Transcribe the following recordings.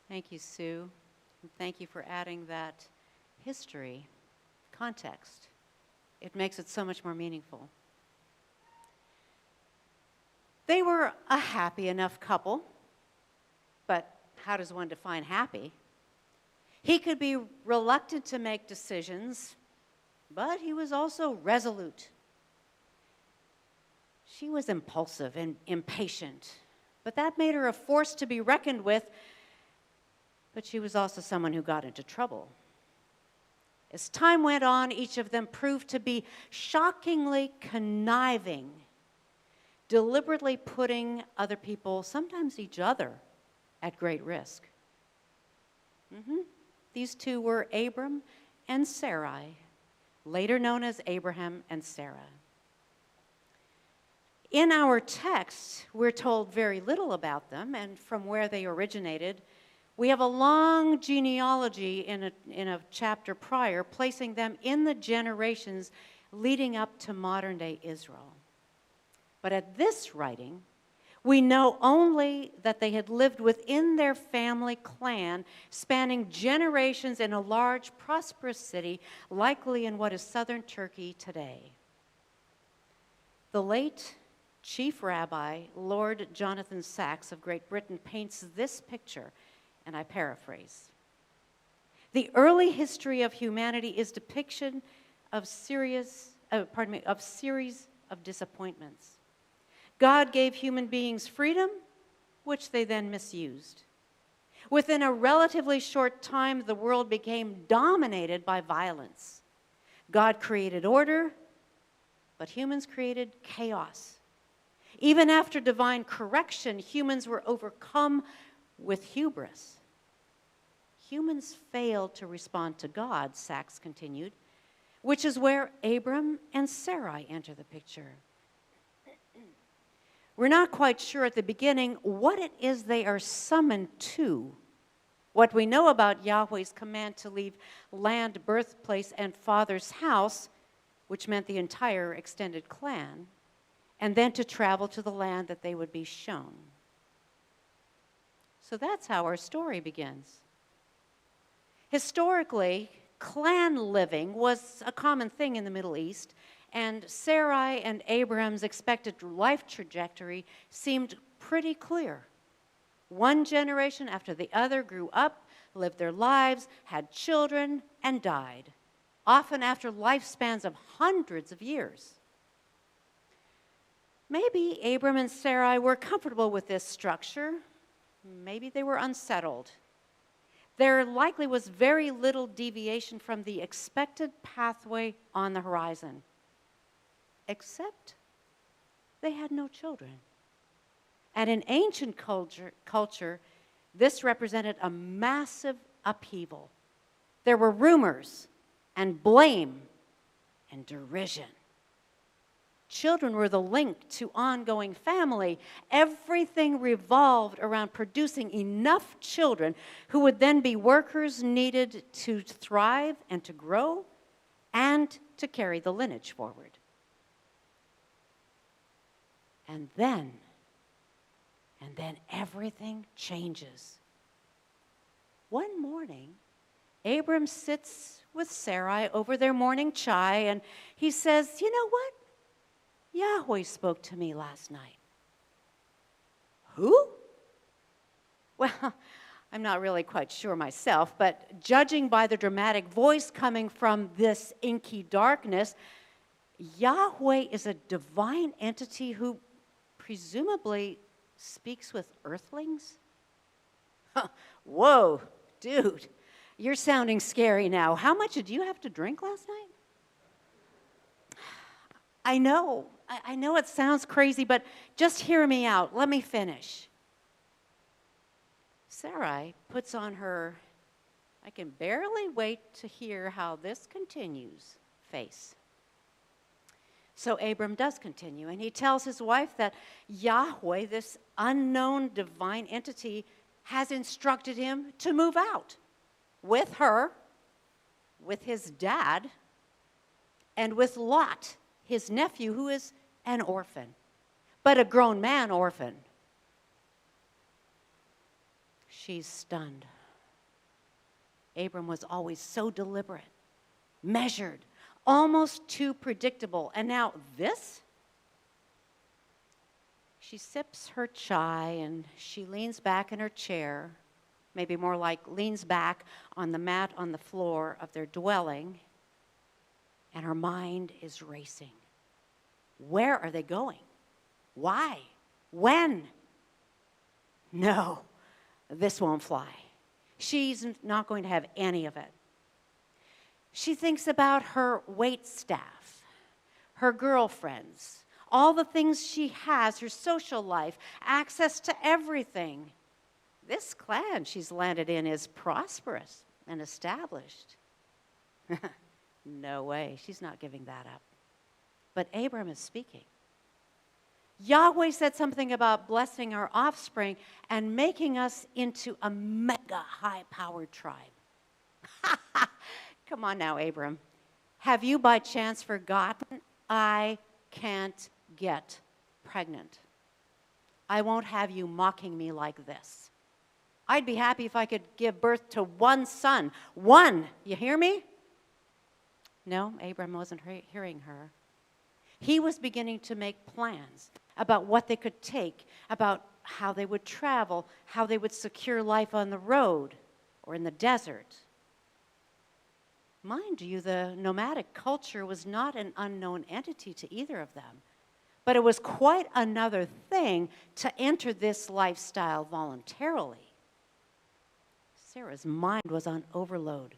Thank you, Sue. And thank you for adding that history, context. It makes it so much more meaningful. They were a happy enough couple, but how does one define happy? He could be reluctant to make decisions, but he was also resolute. She was impulsive and impatient, but that made her a force to be reckoned with. But she was also someone who got into trouble. As time went on, each of them proved to be shockingly conniving, deliberately putting other people, sometimes each other, at great risk. These two were Abram and Sarai, later known as Abraham and Sarah. In our text, we're told very little about them and from where they originated. We have a long genealogy in a chapter prior, placing them in the generations leading up to modern-day Israel. But at this writing, we know only that they had lived within their family clan, spanning generations in a large, prosperous city, likely in what is southern Turkey today. The late Chief Rabbi Lord Jonathan Sacks of Great Britain paints this picture, and I paraphrase. The early history of humanity is depiction of series of disappointments. God gave human beings freedom, which they then misused. Within a relatively short time, the world became dominated by violence. God created order, but humans created chaos. Even after divine correction, humans were overcome with hubris. Humans failed to respond to God, Sacks continued, which is where Abram and Sarai enter the picture. We're not quite sure at the beginning what it is they are summoned to. What we know about Yahweh's command to leave land, birthplace, and father's house, which meant the entire extended clan, and then to travel to the land that they would be shown. So that's how our story begins. Historically, clan living was a common thing in the Middle East, and Sarai and Abraham's expected life trajectory seemed pretty clear. One generation after the other grew up, lived their lives, had children, and died, often after lifespans of hundreds of years. Maybe Abram and Sarai were comfortable with this structure. Maybe they were unsettled. There likely was very little deviation from the expected pathway on the horizon, except they had no children. And in ancient culture, this represented a massive upheaval. There were rumors and blame and derision. Children were the link to ongoing family. Everything revolved around producing enough children who would then be workers needed to thrive and to grow and to carry the lineage forward. And then everything changes. One morning, Abram sits with Sarai over their morning chai, and he says, "You know what? Yahweh spoke to me last night." Who? Well, I'm not really quite sure myself, but judging by the dramatic voice coming from this inky darkness, Yahweh is a divine entity who presumably speaks with earthlings? Whoa, dude, you're sounding scary now. How much did you have to drink last night? I know it sounds crazy, but just hear me out. Let me finish. Sarai puts on her, "I can barely wait to hear how this continues" face. So Abram does continue, and he tells his wife that Yahweh, this unknown divine entity, has instructed him to move out with her, with his dad, and with Lot, his nephew, who is an orphan, but a grown man orphan. She's stunned. Abram was always so deliberate, measured, almost too predictable. And now this? She sips her chai and she leans back in her chair, maybe more like leans back on the mat on the floor of their dwelling, and her mind is racing. Where are they going? Why? When? No, this won't fly. She's not going to have any of it. She thinks about her wait staff, her girlfriends, all the things she has, her social life, access to everything. This clan she's landed in is prosperous and established. No way, she's not giving that up. But Abram is speaking. Yahweh said something about blessing our offspring and making us into a mega high-powered tribe. Come on now, Abram. Have you by chance forgotten I can't get pregnant? I won't have you mocking me like this. I'd be happy if I could give birth to one son. One, you hear me? No, Abram wasn't hearing her. He was beginning to make plans about what they could take, about how they would travel, how they would secure life on the road or in the desert. Mind you, the nomadic culture was not an unknown entity to either of them, but it was quite another thing to enter this lifestyle voluntarily. Sarah's mind was on overload.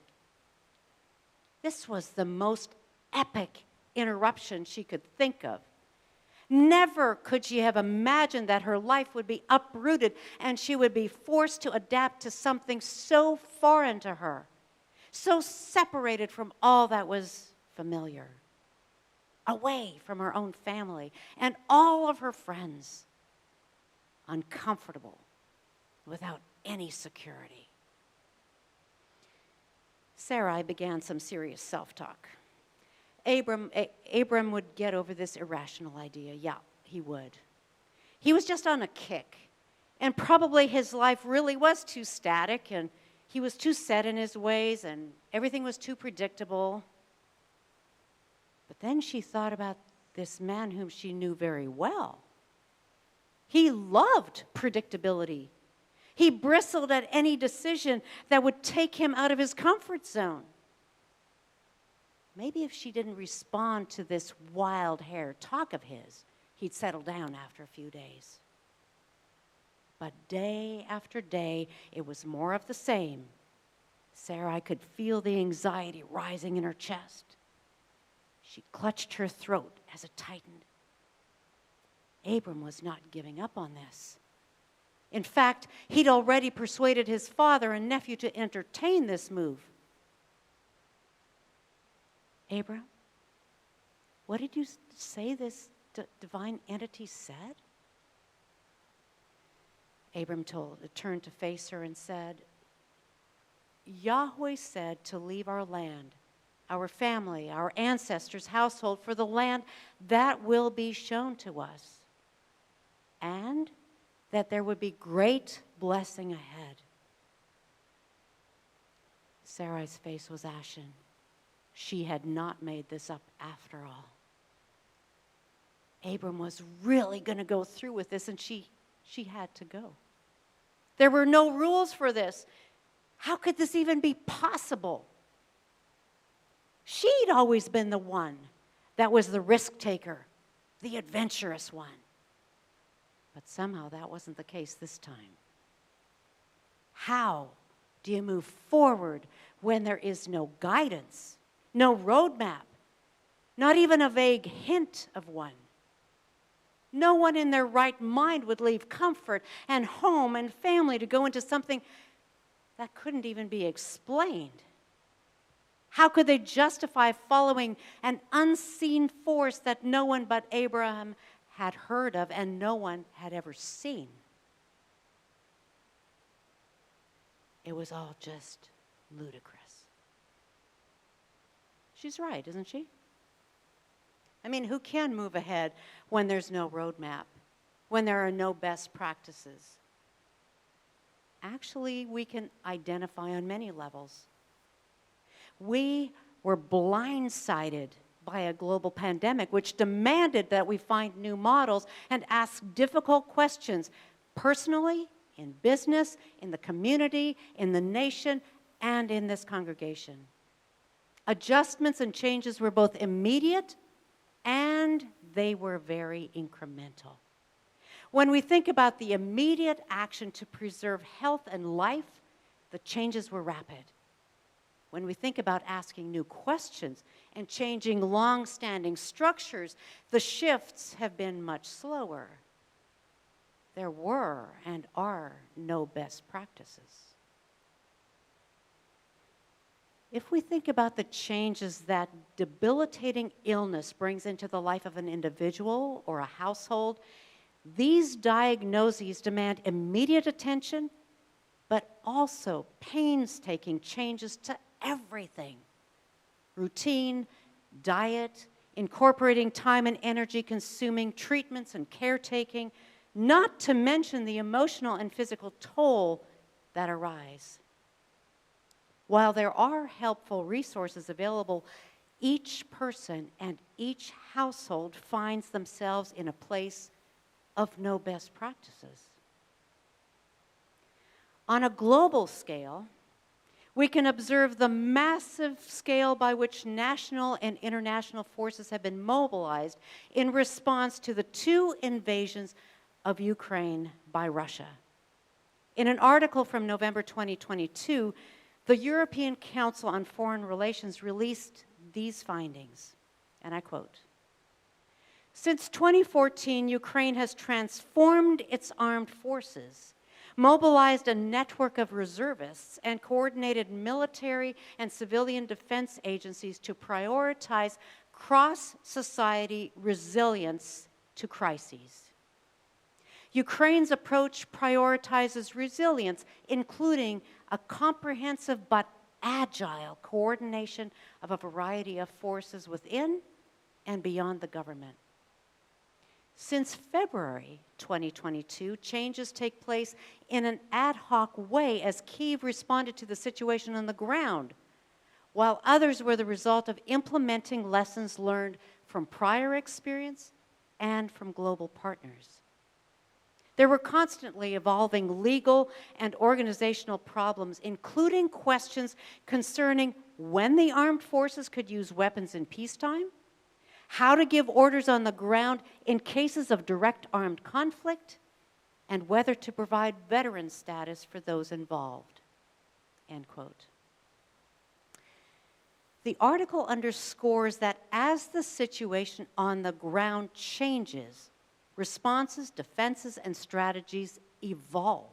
This was the most epic interruption she could think of. Never could she have imagined that her life would be uprooted and she would be forced to adapt to something so foreign to her, so separated from all that was familiar, away from her own family and all of her friends, uncomfortable, without any security. Sarai began some serious self-talk. Abram would get over this irrational idea. Yeah, he would. He was just on a kick. And probably his life really was too static, and he was too set in his ways, and everything was too predictable. But then she thought about this man whom she knew very well. He loved predictability. He bristled at any decision that would take him out of his comfort zone. Maybe if she didn't respond to this wild hair talk of his, he'd settle down after a few days. But day after day, it was more of the same. Sarai could feel the anxiety rising in her chest. She clutched her throat as it tightened. Abram was not giving up on this. In fact, he'd already persuaded his father and nephew to entertain this move. Abram, what did you say this divine entity said? Abram turned to face her and said, Yahweh said to leave our land, our family, our ancestors' household, for the land that will be shown to us, and that there would be great blessing ahead. Sarai's face was ashen. She had not made this up after all. Abram was really going to go through with this, and she had to go. There were no rules for this. How could this even be possible? She'd always been the one that was the risk taker, the adventurous one. But somehow that wasn't the case this time. How do you move forward when there is no guidance, no roadmap, not even a vague hint of one? No one in their right mind would leave comfort and home and family to go into something that couldn't even be explained. How could they justify following an unseen force that no one but Abraham had heard of and no one had ever seen? It was all just ludicrous. She's right, isn't she? I mean, who can move ahead when there's no roadmap, when there are no best practices? Actually, we can identify on many levels. We were blindsided by a global pandemic, which demanded that we find new models and ask difficult questions personally, in business, in the community, in the nation, and in this congregation. Adjustments and changes were both immediate and they were very incremental. When we think about the immediate action to preserve health and life, the changes were rapid. When we think about asking new questions and changing long-standing structures, the shifts have been much slower. There were and are no best practices. If we think about the changes that debilitating illness brings into the life of an individual or a household, these diagnoses demand immediate attention, but also painstaking changes to everything. Routine, diet, incorporating time and energy consuming treatments and caretaking, not to mention the emotional and physical toll that arise. While there are helpful resources available, each person and each household finds themselves in a place of no best practices. On a global scale, we can observe the massive scale by which national and international forces have been mobilized in response to the two invasions of Ukraine by Russia. In an article from November 2022, the European Council on Foreign Relations released these findings, and I quote, "Since 2014, Ukraine has transformed its armed forces, mobilized a network of reservists, and coordinated military and civilian defense agencies to prioritize cross-society resilience to crises. Ukraine's approach prioritizes resilience, including a comprehensive but agile coordination of a variety of forces within and beyond the government. Since February 2022, changes take place in an ad hoc way as Kyiv responded to the situation on the ground, while others were the result of implementing lessons learned from prior experience and from global partners. There were constantly evolving legal and organizational problems, including questions concerning when the armed forces could use weapons in peacetime, how to give orders on the ground in cases of direct armed conflict, and whether to provide veteran status for those involved." End quote. The article underscores that as the situation on the ground changes, responses, defenses, and strategies evolve.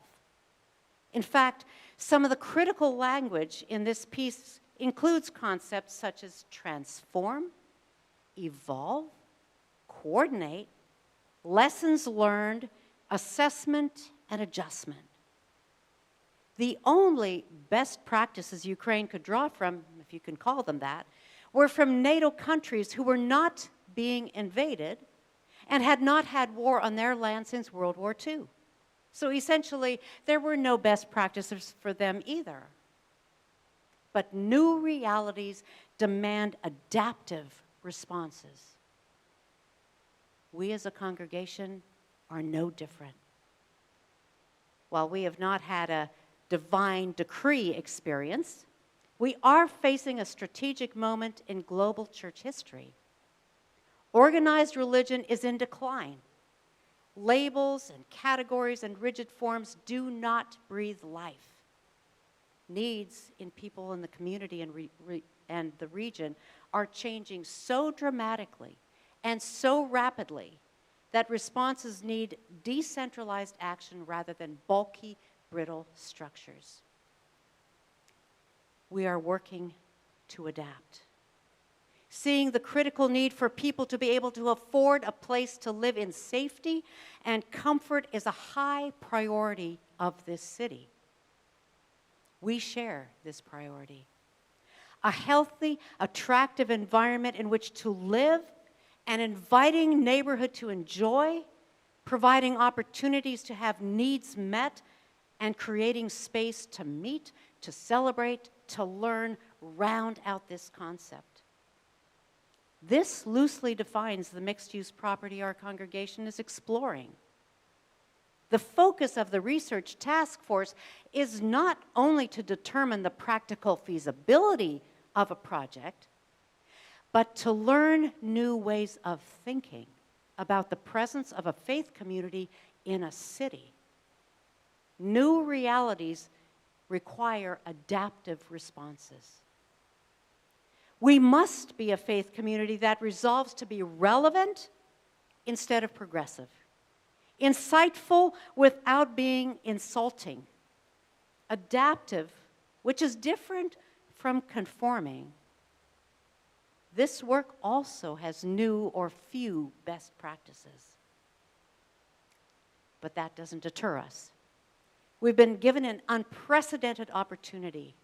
In fact, some of the critical language in this piece includes concepts such as transform, evolve, coordinate, lessons learned, assessment, and adjustment. The only best practices Ukraine could draw from, if you can call them that, were from NATO countries who were not being invaded and had not had war on their land since World War II. So essentially, there were no best practices for them either. But new realities demand adaptive responses. We as a congregation are no different. While we have not had a divine decree experience, we are facing a strategic moment in global church history. Organized religion is in decline. Labels and categories and rigid forms do not breathe life. Needs in people in the community and the region are changing so dramatically and so rapidly that responses need decentralized action rather than bulky, brittle structures. We are working to adapt. Seeing the critical need for people to be able to afford a place to live in safety and comfort is a high priority of this city. We share this priority. A healthy, attractive environment in which to live, an inviting neighborhood to enjoy, providing opportunities to have needs met, and creating space to meet, to celebrate, to learn, round out this concept. This loosely defines the mixed-use property our congregation is exploring. The focus of the research task force is not only to determine the practical feasibility of a project, but to learn new ways of thinking about the presence of a faith community in a city. New realities require adaptive responses. We must be a faith community that resolves to be relevant instead of progressive, insightful without being insulting, adaptive, which is different from conforming. This work also has new or few best practices. But that doesn't deter us. We've been given an unprecedented opportunity.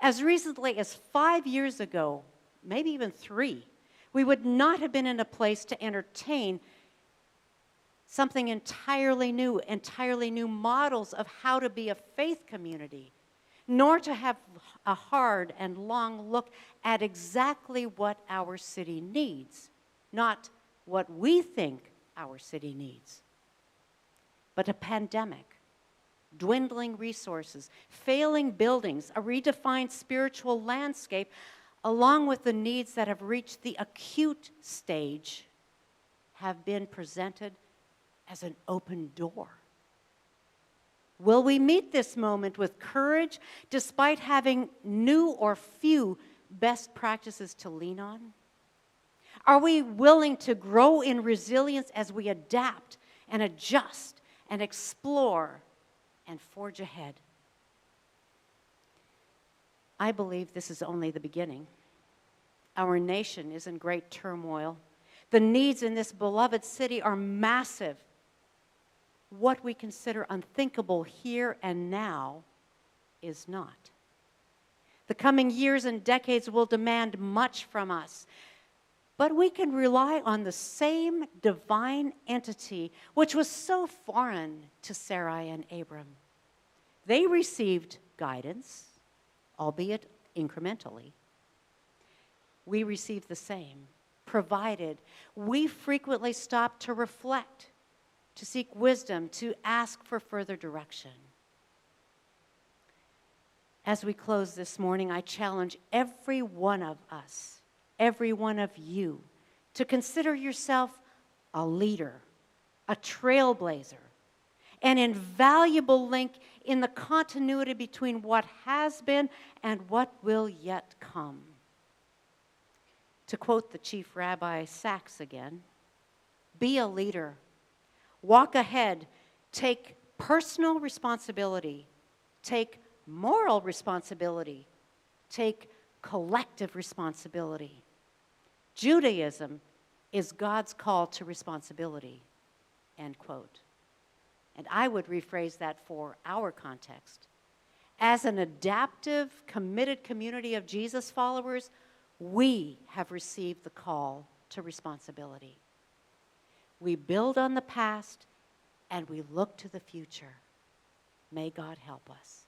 As recently as 5 years ago, maybe even 3, we would not have been in a place to entertain something entirely new models of how to be a faith community, nor to have a hard and long look at exactly what our city needs, not what we think our city needs. But a pandemic, dwindling resources, failing buildings, a redefined spiritual landscape, along with the needs that have reached the acute stage, have been presented as an open door. Will we meet this moment with courage despite having new or few best practices to lean on? Are we willing to grow in resilience as we adapt and adjust and explore and forge ahead? I believe this is only the beginning. Our nation is in great turmoil. The needs in this beloved city are massive. What we consider unthinkable here and now is not. The coming years and decades will demand much from us, but we can rely on the same divine entity which was so foreign to Sarai and Abram. They received guidance, albeit incrementally. We receive the same, provided we frequently stop to reflect, to seek wisdom, to ask for further direction. As we close this morning, I challenge every one of us, every one of you, to consider yourself a leader, a trailblazer, an invaluable link in the continuity between what has been and what will yet come. To quote the Chief Rabbi Sachs again, be a leader. Walk ahead, take personal responsibility, take moral responsibility, take collective responsibility. Judaism is God's call to responsibility, end quote. And I would rephrase that for our context. As an adaptive, committed community of Jesus followers, we have received the call to responsibility. We build on the past and we look to the future. May God help us.